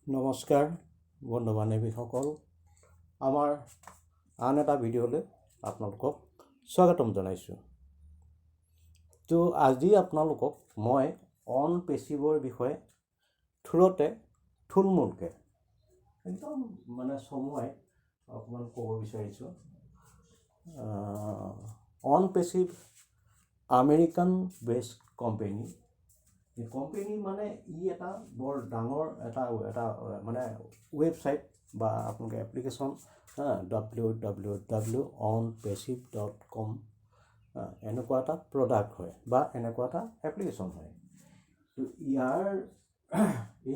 নমস্কাৰ বন্ধু বান্ধৱীসকল, আমাৰ আন এটা ভিডিঅ'লৈ আপোনালোকক স্বাগতম জনাইছোঁ। তো আজি আপোনালোকক মই অন পেচিভৰ বিষয়ে থুলমূলকৈ একদম চমুৱাই অকণমান ক'ব বিচাৰিছোঁ। অন পেচিভ আমেৰিকান বেছড কোম্পানী। কোম্পানী ই এটা বৰ ডাঙৰ এটা ৱেবছাইট বা আপোনালোকে এপ্লিকেশ্যন www.onpassive.com এনেকুৱা এটা প্ৰডাক্ট হয় বা এনেকুৱা এটা এপ্লিকেশ্যন হয়। তো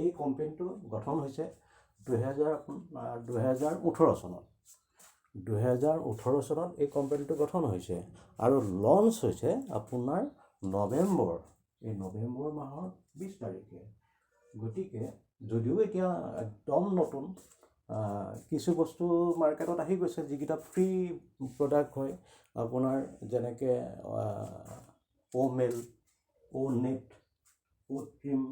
এই কোম্পানীটো গঠন হৈছে 2018 চনত। 2018 চনত এই কোম্পানীটো গঠন হৈছে আৰু লঞ্চ হৈছে আপোনাৰ নৱেম্বৰ মাহৰ 20 তাৰিখে। গতিকে যদিও এতিয়া একদম নতুন কিছু বস্তু মাৰ্কেটত আহি গৈছে, যিকেইটা ফ্ৰী প্ৰডাক্ট হয় আপোনাৰ, যেনেকৈ অ'মেল, অ'নেট, অ'ট্ৰিম।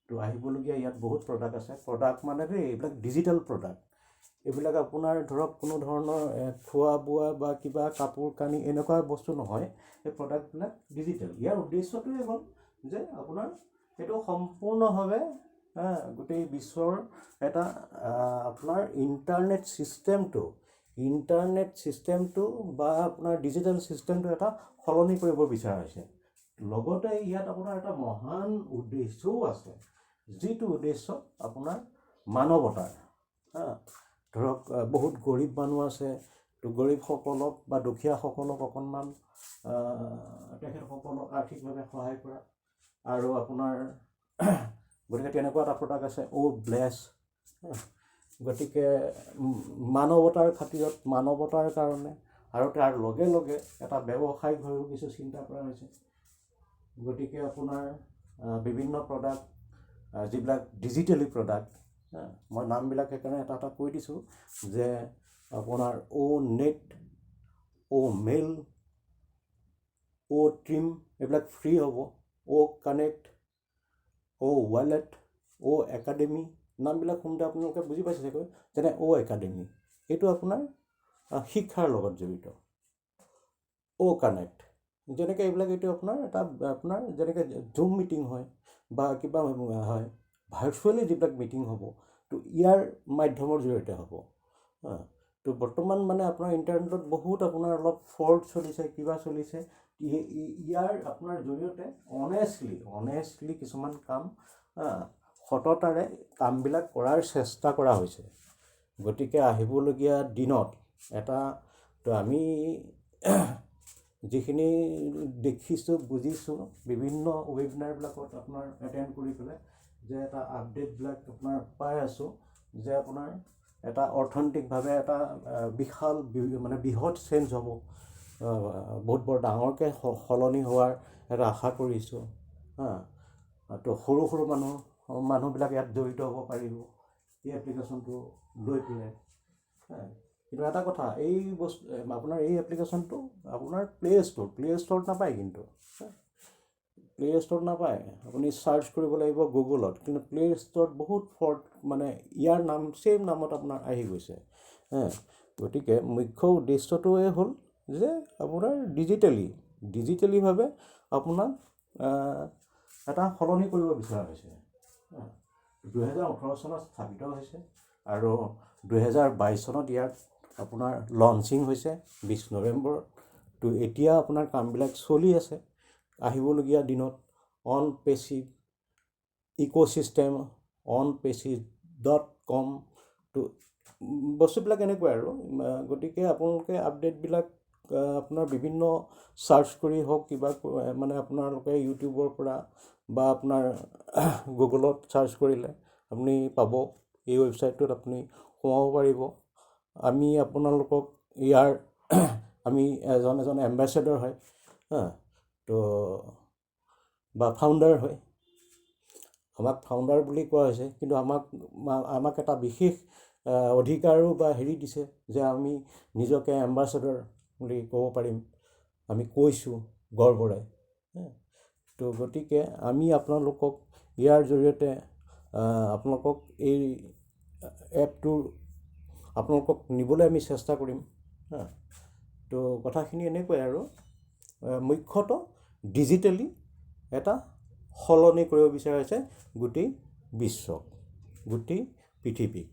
তো আহিবলগীয়া ইয়াত বহুত প্ৰডাক্ট আছে। প্ৰডাক্ট এইবিলাক ডিজিটেল প্ৰডাক্ট। এইবিলাক আপোনাৰ ধৰক কোনো ধৰণৰ খোৱা বোৱা বা কিবা কাপোৰ কানি এনেকুৱা বস্তু নহয়। এই প্ৰডাক্টবিলাক ডিজিটেল। ইয়াৰ উদ্দেশ্যটোৱে হ'ল যে আপোনাৰ এইটো সম্পূৰ্ণভাৱে গোটেই বিশ্বৰ এটা আপোনাৰ ইণ্টাৰনেট ছিষ্টেমটো বা আপোনাৰ ডিজিটেল ছিষ্টেমটো এটা সলনি কৰিব বিচৰা হৈছে। লগতে ইয়াত আপোনাৰ এটা মহান উদ্দেশ্যও আছে, যিটো উদ্দেশ্য আপোনাৰ মানৱতাৰ। ধৰক বহুত গৰীব মানুহ আছে, তো গৰীবসকলক বা দুখীয়াসকলক অকণমান তেখেতসকলক আৰ্থিকভাৱে সহায় কৰা। আৰু আপোনাৰ গতিকে তেনেকুৱা এটা প্ৰডাক্ট আছে ব্লেছ। গতিকে মানৱতাৰ খাতিৰত, মানৱতাৰ কাৰণে আৰু তাৰ লগে লগে এটা ব্যৱসায়িকভাৱেও কিছু চিন্তা কৰা হৈছে। গতিকে আপোনাৰ বিভিন্ন প্ৰডাক্ট যিবিলাক ডিজিটেলি প্ৰডাক্ট, মই নামবিলাক সেইকাৰণে এটা এটা কৈ দিছোঁ, যে আপোনাৰ অ'নেট, অ'মেল, অ'ট্ৰিম এইবিলাক ফ্ৰী হ'ব। অ'কানেক্ট, অ'ৱালেট, অ'একাডেমি নামবিলাক শুনোতে আপোনালোকে বুজি পাইছে চাগৈ। যেনে অ'একাডেমি এইটো আপোনাৰ শিক্ষাৰ লগত জড়িত। অ'কানেক্ট যেনেকৈ এইবিলাক, এইটো আপোনাৰ যেনেকৈ জুম মিটিং হয় বা কিবা হয়, ভাৰ্চুৱেলি যিবিলাক মিটিং হ'ব, তো ইয়াৰ মাধ্যমৰ জৰিয়তে হ'ব। তো বৰ্তমান আপোনাৰ ইণ্টাৰনেটত বহুত আপোনাৰ অলপ ফল্ট চলিছে, কিবা চলিছে। ইয়াৰ আপোনাৰ জৰিয়তে অনেষ্টলি কিছুমান কাম সততাৰে কামবিলাক কৰাৰ চেষ্টা কৰা হৈছে। গতিকে আহিবলগীয়া দিনত তো আমি যিখিনি দেখিছোঁ, বুজিছোঁ বিভিন্ন ৱেবিনাৰবিলাকত আপোনাৰ এটেণ্ড কৰি পেলাই, যে এটা আপডেটবিলাক আপোনাৰ পাই আছোঁ, যে আপোনাৰ এটা অৰ্থনৈতিকভাৱে এটা বিশাল বৃহৎ চেঞ্জ হ'ব, বহুত বৰ ডাঙৰকৈ সলনি হোৱাৰ এটা আশা কৰিছোঁ। তো সৰু মানুহবিলাক ইয়াত জড়িত হ'ব পাৰিব এই এপ্লিকেশ্যনটো লৈ পেলাই। কিন্তু এটা কথা, এই আপোনাৰ এই এপ্লিকেশ্যনটো আপোনাৰ প্লে ষ্ট'ৰত নাপায়। কিন্তু প্লে ষ্ট'ৰত নাপায়, আপুনি চাৰ্চ কৰিব লাগিব গুগলত। কিন্তু প্লে ষ্ট'ৰত বহুত ফল্ট, ইয়াৰ ছেইম নামত আপোনাৰ আহি গৈছে। গতিকে মুখ্য উদ্দেশ্যটোৱে হ'ল যে আপোনাৰ ডিজিটেলিভাৱে আপোনাক এটা সলনি কৰিব বিচৰা হৈছে। 2018 চনত স্থাপিত হৈছে আৰু 2022 চনত ইয়াত আপোনাৰ লঞ্চিং হৈছে 20 নৱেম্বৰত। তো এতিয়া আপোনাৰ কামবিলাক চলি আছে। আহিবলগীয়া দিনত অন পেচিভ ইক'ছিষ্টেম, onpassive.com, তো বস্তুবিলাক এনেকুৱাই আৰু। গতিকে আপোনালোকে আপডেটবিলাক আপোনাৰ বিভিন্ন চাৰ্চ কৰি হওক, কিবা আপোনালোকে ইউটিউবৰ পৰা বা আপোনাৰ গুগলত চাৰ্চ কৰিলে আপুনি পাব। এই ৱেবছাইটটোত আপুনি সোমাব পাৰিব। আমি আপোনালোকক আমি এজন এম্বেচেডৰ হয়, তো বা ফাউণ্ডাৰ হয়। আমাক ফাউণ্ডাৰ বুলি কোৱা হৈছে, কিন্তু আমাক এটা বিশেষ অধিকাৰো বা দিছে, যে আমি নিজকে এম্বেচেডৰ বুলি ক'ব পাৰিম। আমি কৈছোঁ গৰ্বৰে। তো গতিকে আমি আপোনালোকক ইয়াৰ জৰিয়তে আপোনালোকক এই এপটোৰ আপোনালোকক নিবলৈ আমি চেষ্টা কৰিম। তো কথাখিনি এনেকুৱাই আৰু মুখ্যতঃ ডিজিটেলি এটা সলনি কৰিব বিচৰা হৈছে গোটেই বিশ্বক, গোটেই পৃথিৱীক।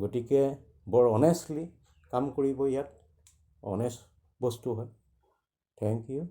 গতিকে বৰ অনেষ্টলি কাম কৰিব, ইয়াত অনেষ্ট বস্তু হয়। Thank U.